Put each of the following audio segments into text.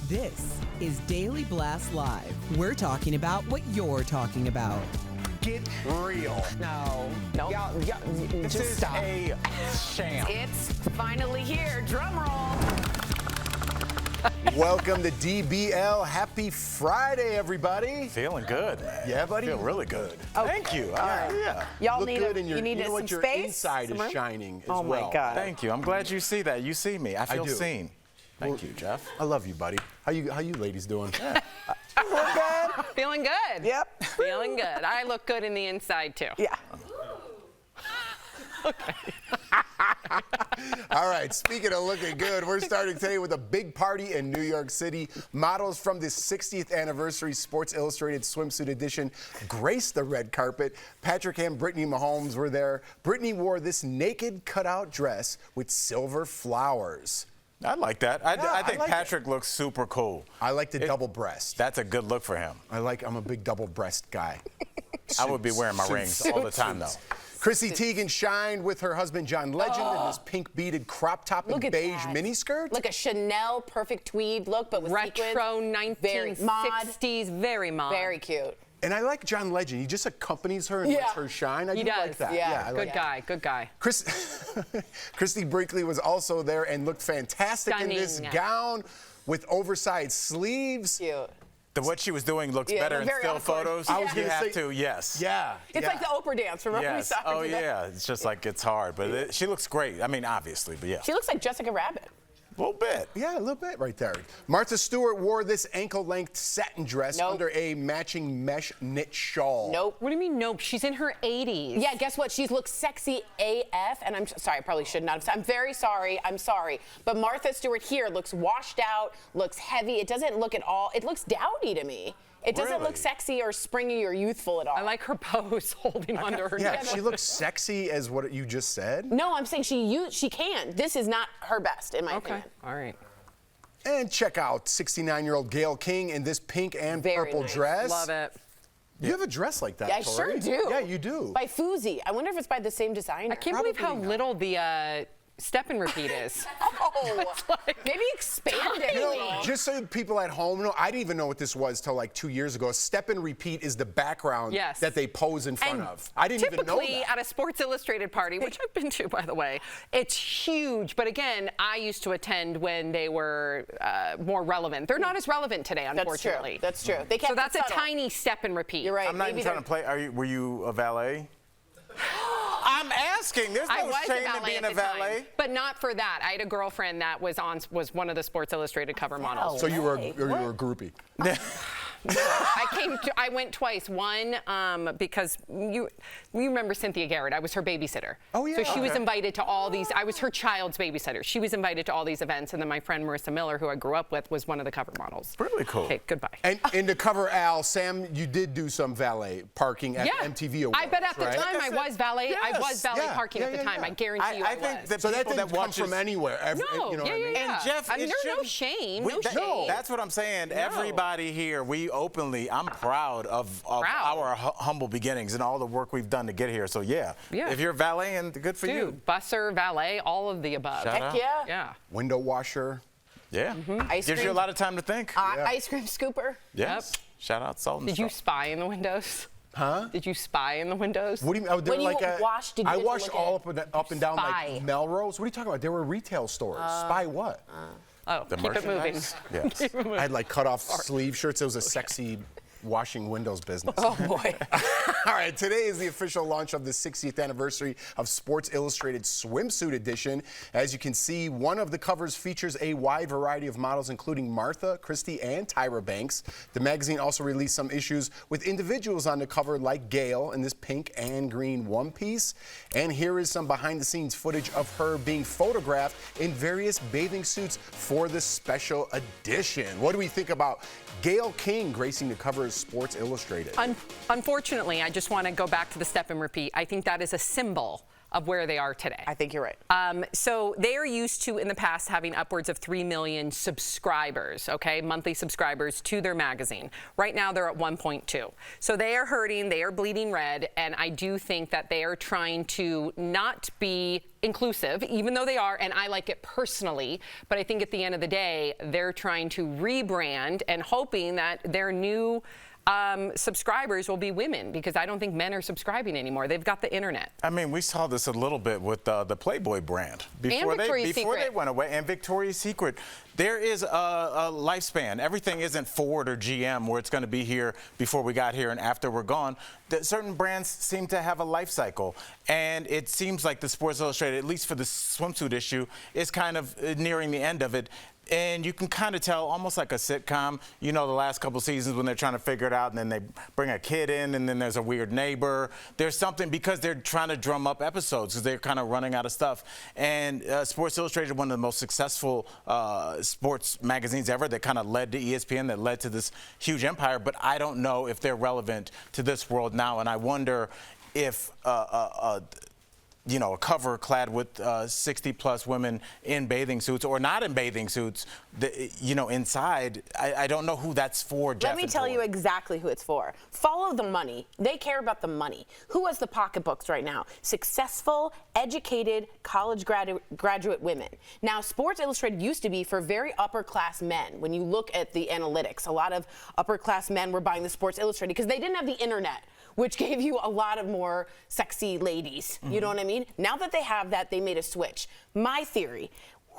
This is Daily Blast Live. We're talking about what you're talking about. Get real. No. Y'all, this just is stop. a sham. It's finally here. Drum roll. Welcome to DBL. Happy Friday, everybody. Feeling good. Yeah, buddy. Feel really good. Thank you. Yeah. Y'all Look need good a- and your, you need know some what, your space? inside Some is room? shining as Oh, my well. God. Thank you. I'm glad you see that. You see me. I feel do. seen. Thank you, Jeff. I love you, buddy. How you ladies doing? Feeling good. Yep. Feeling good. I look good in the inside, too. Yeah. All right, speaking of looking good, we're starting today with a big party in New York City. Models from the 60th anniversary Sports Illustrated Swimsuit edition graced the red carpet. Patrick and Brittany Mahomes were there. Brittany wore this naked cutout dress with silver flowers. I like that. I think like Patrick looks super cool. I like the double breast. That's a good look for him. I'm a big double breast guy. I would be wearing my Suits. rings all the time, though. Chrissy Teigen shined with her husband John Legend in this pink beaded crop top and Look at beige that. miniskirt. Like a Chanel perfect tweed look, but with Retro sequins. Very mod. 1960s, very mod. Very cute. And I like John Legend. He just accompanies her and lets her shine. I He do does. like that. Yeah. I Good like guy, good guy. Christy Brinkley was also there and looked fantastic in this Stunning. gown with oversized sleeves. Cute. What she was doing looks Yeah, better in very still awkward. photos. I was You gonna have say- to, yes. Yeah. It's like the Oprah dance. Remember we Yes. saw her Oh, do that? yeah. It's just like it's hard, but she looks great. I mean, obviously, but yeah. She looks like Jessica Rabbit. A little bit. Yeah, a little bit right there. Martha Stewart wore this ankle-length satin dress Nope. under a matching mesh knit shawl. Nope. What do you mean, nope? She's in her 80s. Yeah, guess what? She looks sexy AF, and I'm sorry, I probably should not have. I'm very sorry. I'm sorry. But Martha Stewart here looks washed out, looks heavy. It doesn't look at all. It looks dowdy to me. It doesn't Really? look sexy or springy or youthful at all. I like her pose holding onto her Yeah, neck. she looks sexy as what you just said. No, I'm saying she can. This is not her best, in my Okay, opinion. all right. And check out 69-year-old Gayle King in this pink and Very purple nice. dress. Love it. You have a dress like that, Yeah, I Tori. sure do. Yeah, you do. By Fuzi. I wonder if it's by the same designer. I can't believe how little the step and repeat is. Oh, maybe expand it. You know, just so people at home know, I didn't even know what this was till like 2 years ago. Step and repeat is the background Yes. that they pose in front And of. I didn't even know typically that. at a Sports Illustrated party, which I've been to, by the way, it's huge. But again, I used to attend when they were more relevant. They're not as relevant today, unfortunately. That's true. They kept So that's it a subtle. tiny step and repeat. You're right. I'm not Maybe even trying to they're- play. Were you a valet? I'm asking. There's I no was shame a in valet being at a the time, valet. but not for that. I had a girlfriend that was one of the Sports Illustrated cover models. So you were a groupie. I went twice. One because you remember Cynthia Garrett. I was her babysitter. Oh, yeah. So she was Okay. invited to all these. I was her child's babysitter. She was invited to all these events, and then my friend Marissa Miller, who I grew up with, was one of the cover models. Really cool. Okay, goodbye. And to cover Al, Sam, you did do some valet parking at yeah, MTV Awards, I bet at the right? time I was valet. I Yes, was valet yeah, parking at yeah, the time. yeah. I guarantee you I think was. that So that people didn't that come watches- from anywhere. No, you know yeah, what I mean? yeah. And Jeff, I mean, it there's no shouldn't- shame. we- No that- shame. That's what I'm saying. Everybody here, we openly, I'm proud of our humble beginnings and all the work we've done to get here. So yeah, Yeah. if you're valeting, good for you. Dude, busser, valet, all of the above. Shout out. Yeah. Yeah. Window washer. Yeah. Ice Gives you cream. a lot of time to think. Ice cream scooper. Yes. Shout out Salt and Did you Straw. spy in the windows? Huh? Did you spy in the windows? What do you mean? Oh, they When were you like washed, did you I get to washed look all at- up and down Spy. like Melrose. What are you talking about? There were retail stores. Spy what? Oh, The keep it moving. merchandise? Yes. I had like cut off sleeve shirts. It was a sexy washing windows business. Oh, boy. All right, today is the official launch of the 60th anniversary of Sports Illustrated Swimsuit Edition. As you can see, one of the covers features a wide variety of models, including Martha, Christy, and Tyra Banks. The magazine also released some issues with individuals on the cover, like Gayle in this pink and green one-piece. And here is some behind-the-scenes footage of her being photographed in various bathing suits for the special edition. What do we think about Gayle King gracing the cover of Sports Illustrated? Unfortunately, I just want to go back to the step and repeat. I think that is a symbol of where they are today. I think you're right. So they are used to, in the past, having upwards of 3 million subscribers, okay, monthly subscribers to their magazine. Right now, they're at 1.2. So they are hurting, they are bleeding red, and I do think that they are trying to not be inclusive, even though they are, and I like it personally, but I think at the end of the day, they're trying to rebrand and hoping that their new subscribers will be women, because I don't think men are subscribing anymore. They've got the internet. I mean, we saw this a little bit with the Playboy brand before they went away, and Victoria's Secret. There is a lifespan. Everything isn't Ford or GM where it's going to be here before we got here and after we're gone. Certain brands seem to have a life cycle, and it seems like the Sports Illustrated, at least for the swimsuit issue, is kind of nearing the end of it. And you can kind of tell, almost like a sitcom, you know, the last couple seasons when they're trying to figure it out, and then they bring a kid in, and then there's a weird neighbor. There's something, because they're trying to drum up episodes, because they're kind of running out of stuff. And Sports Illustrated, one of the most successful sports magazines ever, that kind of led to ESPN, that led to this huge empire. But I don't know if they're relevant to this world now, and I wonder if you know, a cover clad with 60-plus women in bathing suits or not in bathing suits, you know, inside, I don't know who that's for, Jeff. Let me tell you exactly who it's for. Follow the money. They care about the money. Who has the pocketbooks right now? Successful, educated, college graduate women. Now, Sports Illustrated used to be for very upper-class men. When you look at the analytics, a lot of upper-class men were buying the Sports Illustrated because they didn't have the internet, which gave you a lot of more sexy ladies. You know what I mean? Now that they have that, they made a switch. My theory,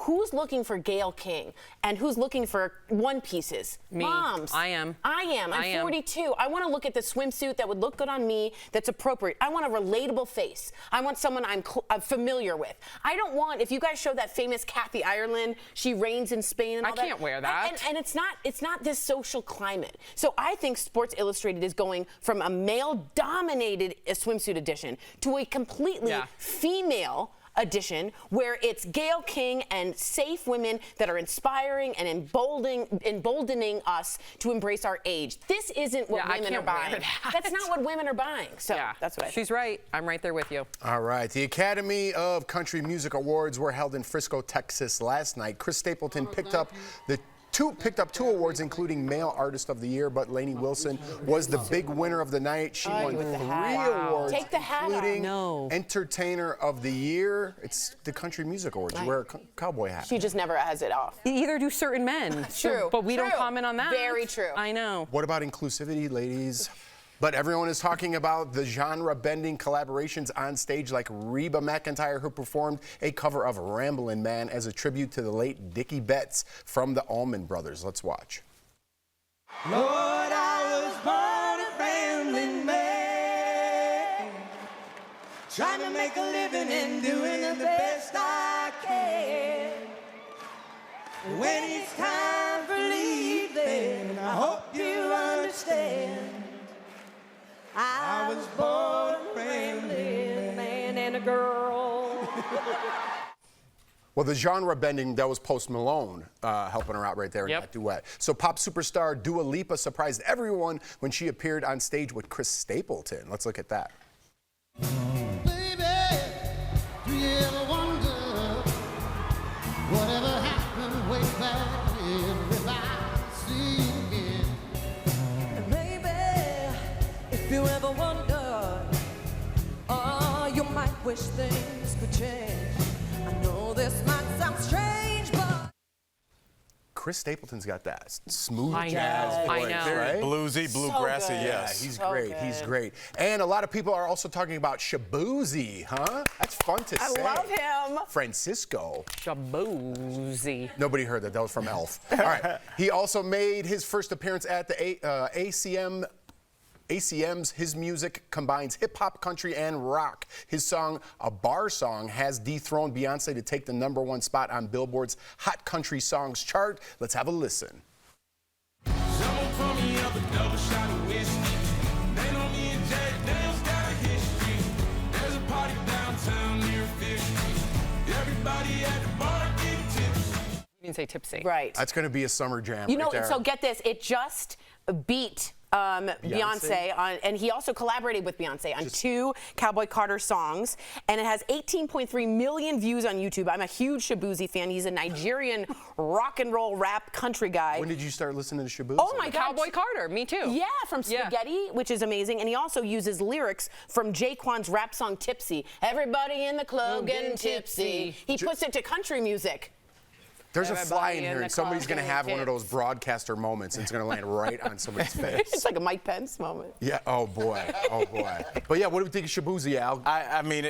who's looking for Gayle King and who's looking for one pieces? Me. Moms. I am. I'm 42. I want to look at the swimsuit that would look good on me, that's appropriate. I want a relatable face. I want someone I'm familiar with. I don't want, if you guys show that famous Kathy Ireland, she reigns in Spain and all that. I can't wear that. And it's not this social climate. So I think Sports Illustrated is going from a male-dominated swimsuit edition to a completely female edition, where it's Gayle King and safe women that are inspiring and emboldening us to embrace our age. This isn't what women are buying. That's not what women are buying. So that's what I think. She's right. I'm right there with you. All right. The Academy of Country Music Awards were held in Frisco, Texas last night. Chris Stapleton picked up two awards, including Male Artist of the Year, but Lainey Wilson was the big winner of the night. She won 3 awards, Take the hat including off. Entertainer of the Year. It's the Country Music Awards. You wear a cowboy hat. She just never has it off. Either do certain men. True. But we don't comment on that. Very true. I know. What about inclusivity, ladies? But everyone is talking about the genre-bending collaborations on stage, like Reba McEntire, who performed a cover of Ramblin' Man as a tribute to the late Dickie Betts from the Allman Brothers. Let's watch. Lord, I was born a rambling man, trying to make a living and doing the best I can. When it's time for leaving, I hope you understand. I was born a rambling man and a girl. Well, the genre bending, that was Post Malone helping her out right there in that duet. So pop superstar Dua Lipa surprised everyone when she appeared on stage with Chris Stapleton. Let's look at that. Baby, do you ever wonder whatever happened way back if I see you again? And maybe if you ever wonder, oh, you might wish things could change. I know this might sound strange, but Chris Stapleton's got that smooth I jazz know, voice, I know. right? Bluesy, bluegrassy, good. yes. Yeah, he's So great. good. He's great. And a lot of people are also talking about Shabuzi, huh? That's fun to say. I love him. Francisco. Shabuzi. Nobody heard that. That was from Elf. All right. He also made his first appearance at the ACM's. His music combines hip-hop, country, and rock. His song, A Bar Song, has dethroned Beyonce to take the #1 spot on Billboard's Hot Country Songs chart. Let's have a listen. Someone pour me up a double shot of whiskey. They know me and Jack Daniels got a history. There's a party downtown near 50. Everybody at the bar getting tipsy. You didn't say tipsy. Right. That's going to be a summer jam You know, right there. so get this. It just beat Beyonce on, and he also collaborated with Beyonce on 2 Cowboy Carter songs, and it has 18.3 million views on YouTube. I'm a huge Shabuzi fan. He's a Nigerian rock and roll rap country guy. When did you start listening to Shabu? Oh my God, Cowboy Carter, me too. Yeah, from Spaghetti, which is amazing, and he also uses lyrics from Jaquan's rap song Tipsy. Everybody in the club getting tipsy. He puts it to country music. There's a fly in here, and somebody's going to have one of those broadcaster moments, and it's going to land right on somebody's face. It's like a Mike Pence moment. Yeah, oh boy, oh boy. But yeah, what do we think of Shabuzi, Al? I mean,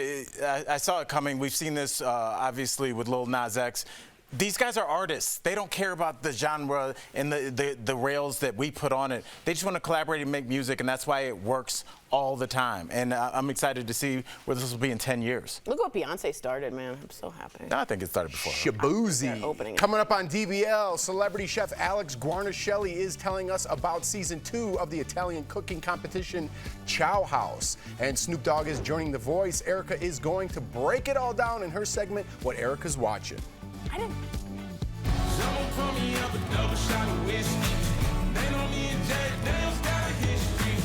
I saw it coming. We've seen this, obviously, with Lil Nas X. These guys are artists. They don't care about the genre and the rails that we put on it. They just want to collaborate and make music, and that's why it works all the time. And I'm excited to see where this will be in 10 years. Look what Beyonce started, man. I'm so happy. I think it started before. Shabuzi. Coming up on DBL, celebrity chef Alex Guarnaschelli is telling us about season 2 of the Italian cooking competition Chow House. And Snoop Dogg is joining The Voice. Erica is going to break it all down in her segment, What Erica's Watching. I didn't. Someone pour me up a double shot of whiskey. They know me and Jack Daniels got a history.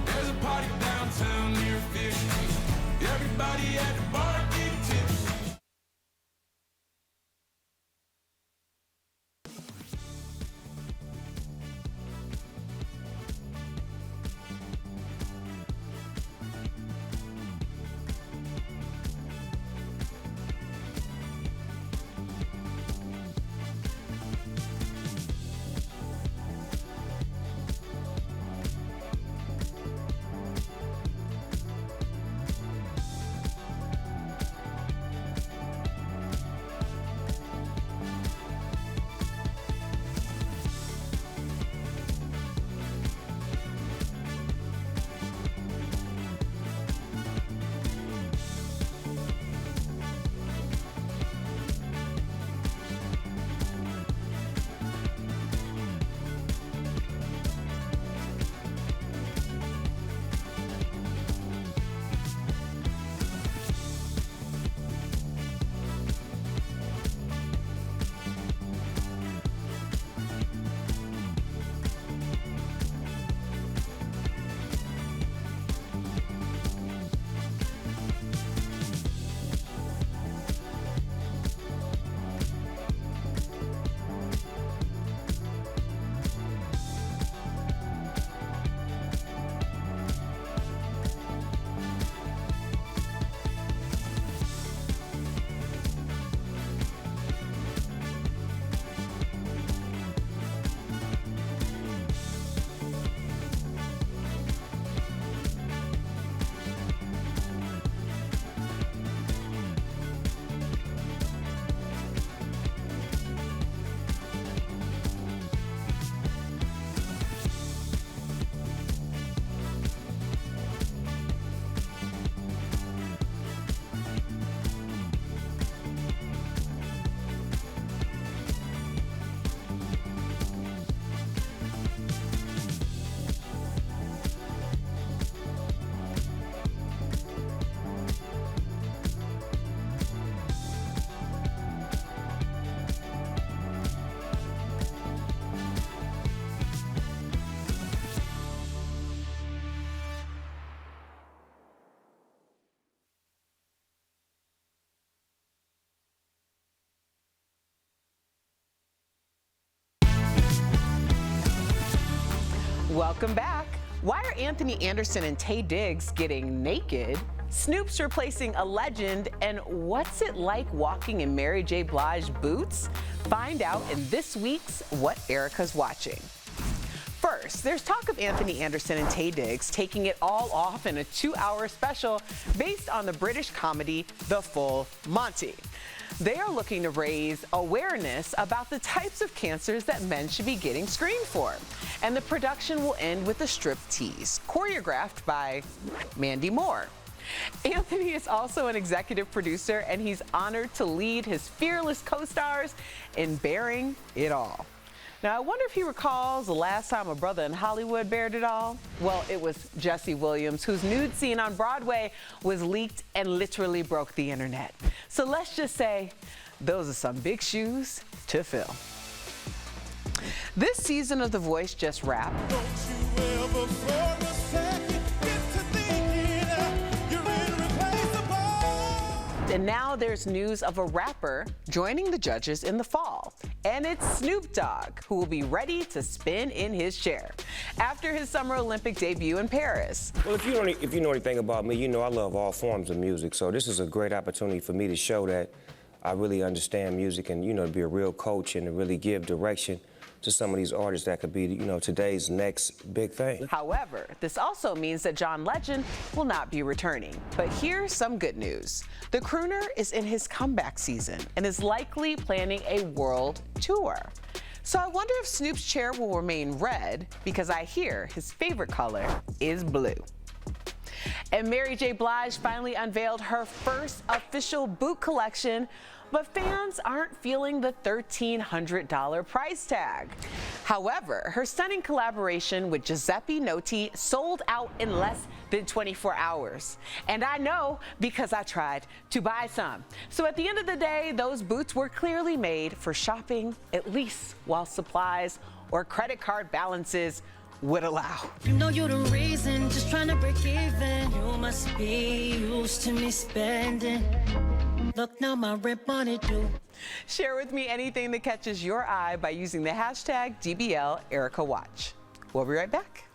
There's a party downtown near 5th Street. Everybody at the bar getting tipsy. Welcome back. Why are Anthony Anderson and Taye Diggs getting naked? Snoop's replacing a legend, and what's it like walking in Mary J. Blige boots? Find out in this week's What Erica's Watching. First, there's talk of Anthony Anderson and Taye Diggs taking it all off in a 2-hour special based on the British comedy The Full Monty. They are looking to raise awareness about the types of cancers that men should be getting screened for. And the production will end with a striptease, choreographed by Mandy Moore. Anthony is also an executive producer, and he's honored to lead his fearless co-stars in bearing it all. Now, I wonder if he recalls the last time a brother in Hollywood bared it all. Well, it was Jesse Williams, whose nude scene on Broadway was leaked and literally broke the internet. So let's just say those are some big shoes to fill. This season of The Voice just wrapped. Don't you ever never for a second get to thinking you're irreplaceable. And now there's news of a rapper joining the judges in the fall. And it's Snoop Dogg, who will be ready to spin in his chair after his Summer Olympic debut in Paris. Well, if you know anything about me, you know I love all forms of music. So this is a great opportunity for me to show that I really understand music and, to be a real coach and to really give direction to some of these artists that could be, today's next big thing. However, this also means that John Legend will not be returning. But here's some good news. The crooner is in his comeback season and is likely planning a world tour. So I wonder if Snoop's chair will remain red, because I hear his favorite color is blue. And Mary J. Blige finally unveiled her first official boot collection, but fans aren't feeling the $1,300 price tag. However, her stunning collaboration with Giuseppe Noti sold out in less than 24 hours. And I know because I tried to buy some. So at the end of the day, those boots were clearly made for shopping, at least while supplies or credit card balances would allow. You know you're the reason, just trying to break even. You must be used to me spending. Look now, my rent money due. Share with me anything that catches your eye by using the hashtag DBLEricaWatch. We'll be right back.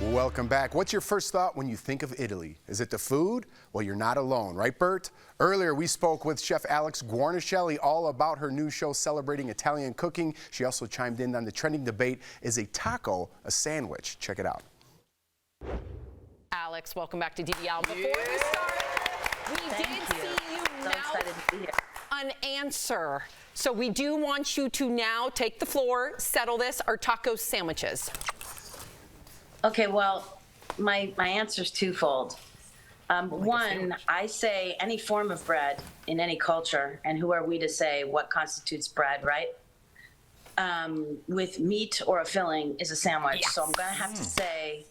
Welcome back. What's your first thought when you think of Italy? Is it the food? Well, you're not alone, right, Bert? Earlier, we spoke with Chef Alex Guarnaschelli all about her new show celebrating Italian cooking. She also chimed in on the trending debate, is a taco a sandwich? Check it out. Alex, welcome back to DBL. Before we start, we did see you So excited to be here. an answer. So we do want you to now take the floor, settle this. Are tacos sandwiches? Okay, well, my answer is twofold. One, I say any form of bread in any culture, and who are we to say what constitutes bread, right? With meat or a filling is a sandwich. Yes. So I'm going to have to say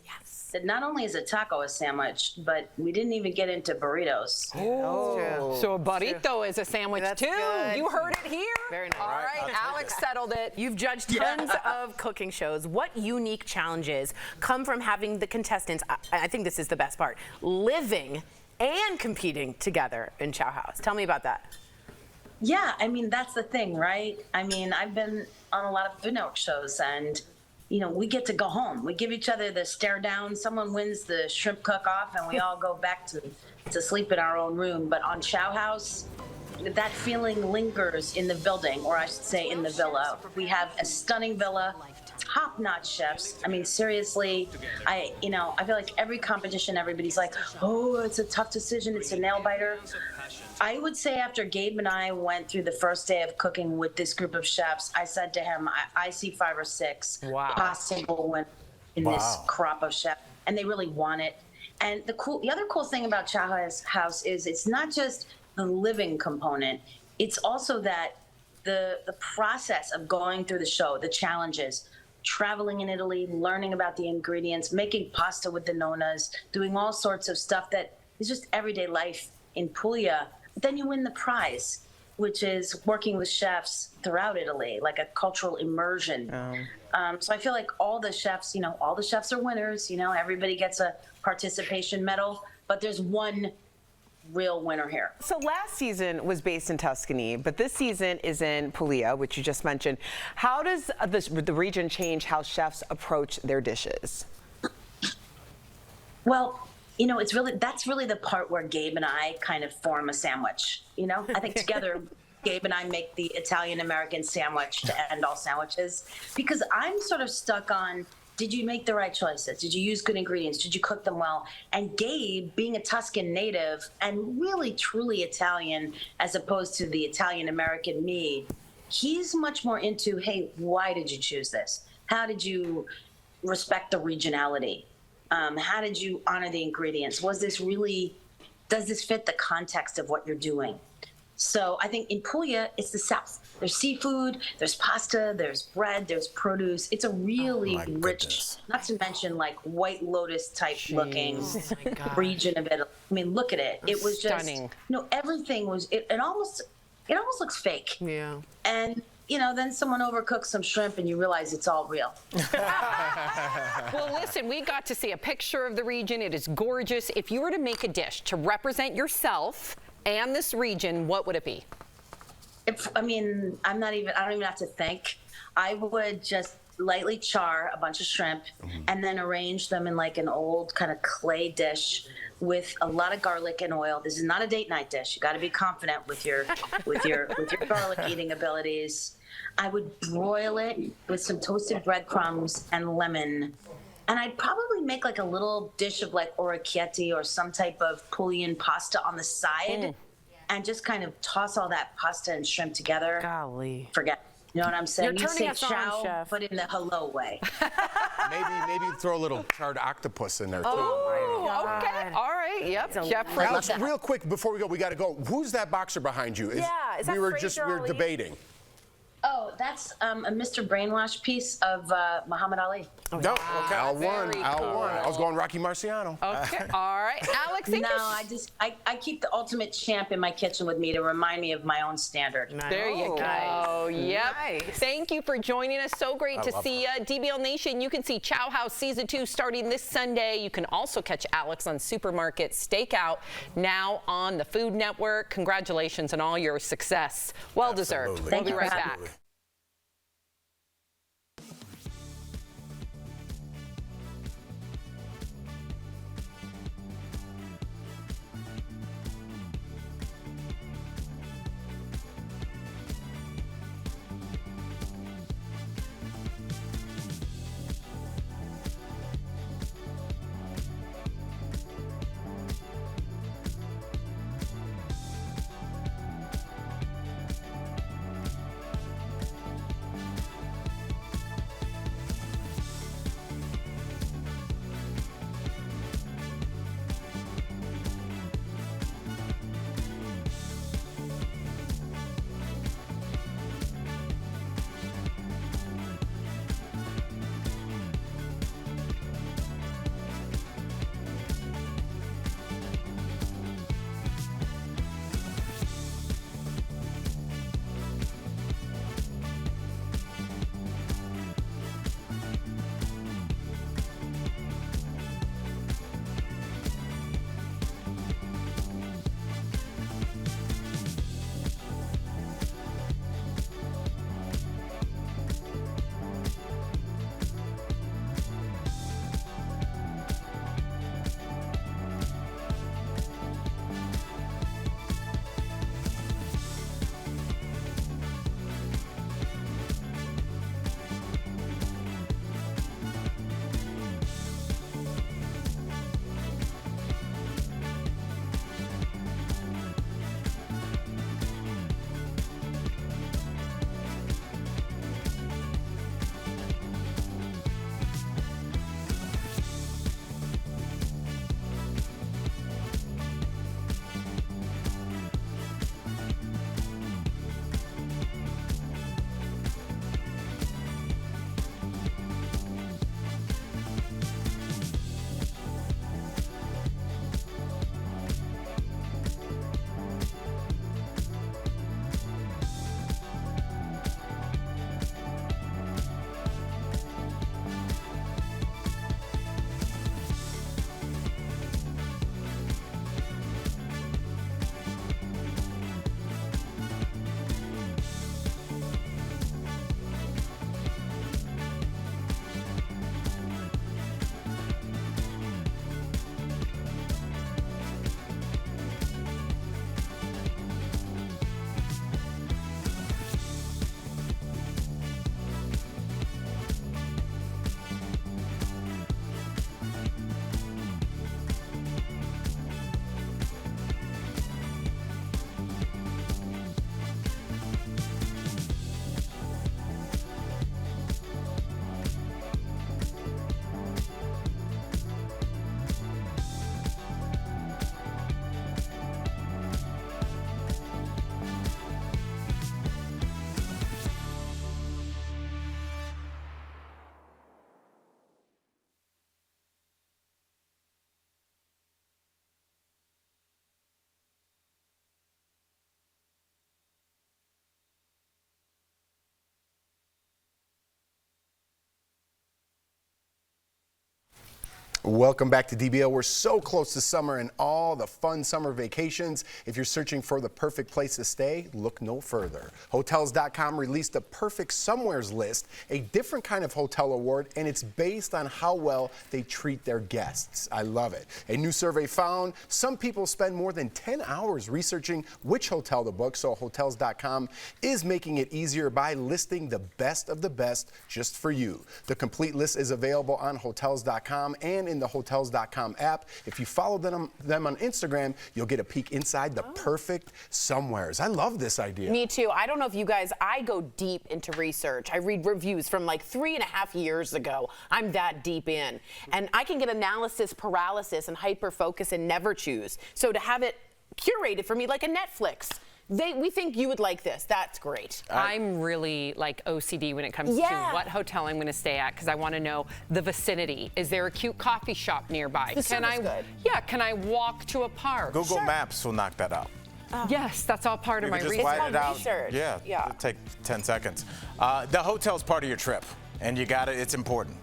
that not only is a taco a sandwich, but we didn't even get into burritos. Oh, so a burrito is a sandwich too. good. You heard it here. Very nice. All right, Alex settled it. You've judged tons of cooking shows. What unique challenges come from having the contestants, I think this is the best part, living and competing together in Chow House? Tell me about that. Yeah, I mean, that's the thing, right? I mean, I've been on a lot of Food Network shows, and we get to go home. We give each other the stare down. Someone wins the shrimp cook-off, and we all go back to sleep in our own room. But on Chow House, that feeling lingers in the building, or I should say in the villa. We have a stunning villa, top-notch chefs. I mean, seriously, I feel like every competition, everybody's like, oh, it's a tough decision, it's a nail-biter. I would say after Gabe and I went through the first day of cooking with this group of chefs, I said to him, I see 5 or 6 possible winners in this crop of chefs, and they really want it. And the other cool thing about Chow House is it's not just the living component, it's also that the process of going through the show, the challenges, traveling in Italy, learning about the ingredients, making pasta with the nonnas, doing all sorts of stuff that is just everyday life in Puglia. But then you win the prize, which is working with chefs throughout Italy, like a cultural immersion. So I feel like all the chefs are winners. Everybody gets a participation medal, but there's one real winner here. So last season was based in Tuscany, but this season is in Puglia, which you just mentioned. How does the region change how chefs approach their dishes? Well, that's really the part where Gabe and I kind of form a sandwich. I think together, Gabe and I make the Italian-American sandwich to end all sandwiches, because I'm sort of stuck on, did you make the right choices? Did you use good ingredients? Did you cook them well? And Gabe, being a Tuscan native and really truly Italian, as opposed to the Italian-American me, he's much more into, hey, why did you choose this? How did you respect the regionality? How did you honor the ingredients? Does this fit the context of what you're doing? So I think in Puglia, it's the South. There's seafood, there's pasta, there's bread, there's produce. It's a really rich, not to mention like White Lotus type looking region of Italy. I mean, look at it. It was stunning. Just, everything was, it almost looks fake. Yeah. And then someone overcooks some shrimp and you realize it's all real. Well, listen, we got to see a picture of the region. It is gorgeous. If you were to make a dish to represent yourself and this region, what would it be? I don't even have to think. I would just lightly char a bunch of shrimp and then arrange them in like an old kind of clay dish with a lot of garlic and oil. This is not a date night dish. You got to be confident with your garlic eating abilities. I would broil it with some toasted breadcrumbs and lemon. And I'd probably make like a little dish of like orecchietti or some type of Puglian pasta on the side and just kind of toss all that pasta and shrimp together. Golly. Forget. You know what I'm saying? You're turning You us say on, chow, Chef. but in the hello way. Maybe throw a little charred octopus in there, too. Oh, okay. All right. Yep. Jeffrey. Alex, real quick before we go, we got to go. Who's that boxer behind you? Is that we were Fraser Ali? debating. Oh, that's a Mr. Brainwash piece of Muhammad Ali. No, okay. Al Very won. cool. I was going Rocky Marciano. Okay. All right. Alex, No, I keep the ultimate champ in my kitchen with me to remind me of my own standard. there you go. Nice. Yep. Nice. Thank you for joining us. So great to see you. DBL Nation, you can see Chow House Season 2 starting this Sunday. You can also catch Alex on Supermarket Stakeout now on the Food Network. Congratulations on all your success. Well deserved. We'll be right back. Welcome back to DBL. We're so close to summer and all the fun summer vacations. If you're searching for the perfect place to stay, look no further. Hotels.com released the Perfect Somewheres list, a different kind of hotel award, and it's based on how well they treat their guests. I love it. A new survey found some people spend more than 10 hours researching which hotel to book, so Hotels.com is making it easier by listing the best of the best just for you. The complete list is available on Hotels.com and in the Hotels.com app. If you follow them on Instagram, you'll get a peek inside the Perfect Somewheres. I love this idea. Me too. I don't know if you guys, I go deep into research. I read reviews from like 3.5 years ago. I'm that deep in. And I can get analysis paralysis and hyper focus and never choose. So to have it curated for me like a Netflix. We think you would like this. That's great. I'm really like OCD when it comes to what hotel I'm going to stay at because I want to know the vicinity. Is there a cute coffee shop nearby? Can I walk to a park? Google Maps will knock that out. Yes, that's all part of my research. Write it out. Research. Yeah, it'll take 10 seconds. The hotel's part of your trip, and you got it. It's important.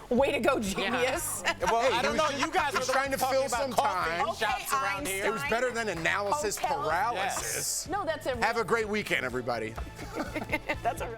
Way to go, genius. Yeah. Well, I don't know. You guys are trying to fill some time. Shops around here. It was better than analysis Hotel. paralysis. No, that's a Have a great weekend, everybody. That's a real